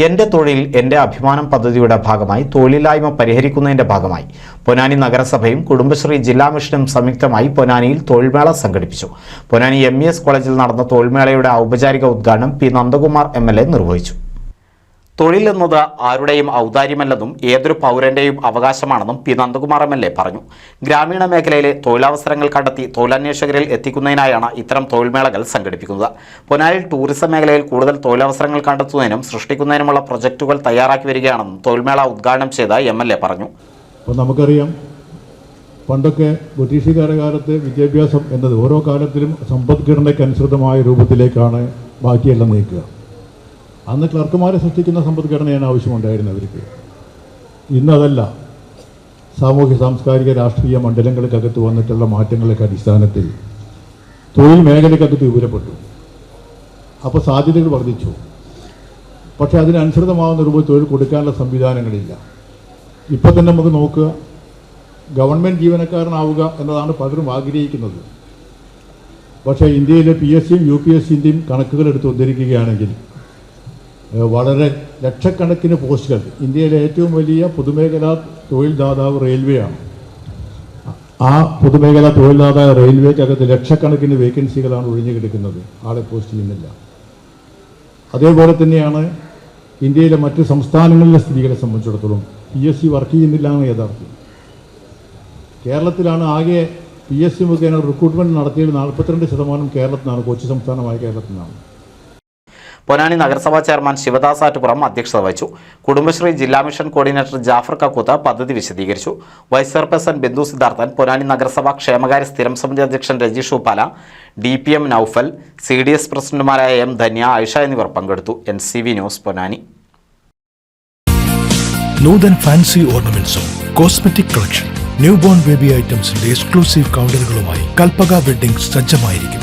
എൻ്റെ തൊഴിൽ എൻ്റെ അഭിമാനം പദ്ധതിയുടെ ഭാഗമായി തൊഴിലില്ലായ്മ പരിഹരിക്കുന്നതിൻ്റെ ഭാഗമായി പൊന്നാനി നഗരസഭയും കുടുംബശ്രീ ജില്ലാ മിഷനും സംയുക്തമായി പൊന്നാനിയിൽ തൊഴിൽമേള സംഘടിപ്പിച്ചു. പൊന്നാനി MES കോളേജിൽ നടന്ന തൊഴിൽമേളയുടെ ഔപചാരിക ഉദ്ഘാടനം പി നന്ദകുമാർ MLA നിർവഹിച്ചു. തൊഴിൽ എന്നത് ആരുടെയും ഔദാര്യമല്ലെന്നും ഏതൊരു പൗരന്റെയും അവകാശമാണെന്നും പി നന്ദകുമാർ MLA പറഞ്ഞു. ഗ്രാമീണ മേഖലയിലെ തൊഴിലവസരങ്ങൾ കണ്ടെത്തി തൊഴിലന്വേഷകരിൽ എത്തിക്കുന്നതിനായാണ് ഇത്തരം തൊഴിൽമേളകൾ സംഘടിപ്പിക്കുന്നത്. പൊന്നാനിയിൽ ടൂറിസം മേഖലയിൽ കൂടുതൽ തൊഴിലവസരങ്ങൾ കണ്ടെത്തുന്നതിനും സൃഷ്ടിക്കുന്നതിനുമുള്ള പ്രൊജക്ടുകൾ തയ്യാറാക്കി വരികയാണെന്നും തൊഴിൽമേള ഉദ്ഘാടനം ചെയ്ത MLA പറഞ്ഞു. അപ്പോൾ നമുക്കറിയാം, പണ്ടൊക്കെ ബ്രിട്ടീഷുകാരുടെ കാലത്ത് വിദ്യാഭ്യാസം എന്നത് ഓരോ കാലത്തിലും സമ്പദ്ഘടനയ്ക്ക് അനുസൃതമായ രൂപത്തിലേക്കാണ് ബാക്കിയെല്ലാം നീക്കുക. അന്ന് ക്ലർക്കുമാരെ സൃഷ്ടിക്കുന്ന സമ്പദ്ഘടനയാണ് ആവശ്യമുണ്ടായിരുന്നത് അവർക്ക്. ഇന്നതല്ല. സാമൂഹ്യ സാംസ്കാരിക രാഷ്ട്രീയ മണ്ഡലങ്ങൾക്കകത്ത് വന്നിട്ടുള്ള മാറ്റങ്ങളുടെ അടിസ്ഥാനത്തിൽ തൊഴിൽ മേഖലയ്ക്കകത്ത് വിപുലപ്പെട്ടു. അപ്പോൾ സാധ്യതകൾ വർദ്ധിച്ചു. പക്ഷേ അതിനനുസൃതമാകുന്ന രൂപത്തിൽ തൊഴിൽ കൊടുക്കാനുള്ള സംവിധാനങ്ങളില്ല. ഇപ്പോൾ തന്നെ നമുക്ക് നോക്കുക, ഗവൺമെൻറ് ജീവനക്കാരനാവുക എന്നതാണ് പലരും ആഗ്രഹിക്കുന്നത്. പക്ഷേ ഇന്ത്യയിലെ PSCയും UPSCൻ്റെയും കണക്കുകൾ എടുത്ത് ഉദ്ധരിക്കുകയാണെങ്കിൽ വളരെ ലക്ഷക്കണക്കിന് പോസ്റ്റുകൾ, ഇന്ത്യയിലെ ഏറ്റവും വലിയ പൊതുമേഖലാ തൊഴിൽ ദാതാവ് റെയിൽവേയാണ്. ആ പൊതുമേഖലാ തൊഴിൽ ദാതാവ് റെയിൽവേക്കകത്ത് ലക്ഷക്കണക്കിന് വേക്കൻസികളാണ് ഒഴിഞ്ഞു കിടക്കുന്നത്. ആളെ പോസ്റ്റ് ചെയ്യുന്നില്ല. അതേപോലെ തന്നെയാണ് ഇന്ത്യയിലെ മറ്റ് സംസ്ഥാനങ്ങളിലെ സ്ഥിതികളെ സംബന്ധിച്ചിടത്തോളം PSC വർക്ക് ചെയ്യുന്നില്ല എന്ന് യഥാർത്ഥം. കേരളത്തിലാണ് ആകെ PSC മുഖേന റിക്രൂട്ട്മെൻറ്റ് നടത്തിയത് 42% കേരളത്തിനാണ്, കൊച്ചി സംസ്ഥാനമായ കേരളത്തിനാണ്. പൊന്നാനി നഗരസഭാ ചെയർമാൻ ശിവദാസ് ആറ്റുപുറം അധ്യക്ഷത വഹിച്ചു. കുടുംബശ്രീ ജില്ലാ മിഷൻ കോർഡിനേറ്റർ ജാഫർ കക്കൂത്ത് പദ്ധതി വിശദീകരിച്ചു. വൈസ് ചെയർപേഴ്സൺ ബിന്ദു സിദ്ധാർത്ഥൻ, പൊന്നാനി നഗരസഭാ ക്ഷേമകാര്യ സ്ഥിരം സമിതി അധ്യക്ഷൻ രജീഷ് ഉപ്പാല, DPM നൌഫൽ, CDS പ്രസിഡന്റുമാരായ M ധന്യ, ആയിഷ എന്നിവർ പങ്കെടുത്തു. NCV news Ponnani. Noothan fancy ഓർണമെന്റ്സും cosmetic collection, new born baby ഐറ്റംസിന്റെ എക്സ്ക്ലൂസീവ് കൗണ്ടറുകളുമായി കൽപ്പക വെഡ്ഡിംഗ് സജ്ജമായിരിക്കുന്നു.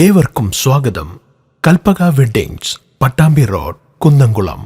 ഏവർക്കും സ്വാഗതം. Kalpaka weddings, Pattambi road, Kunnamkulam.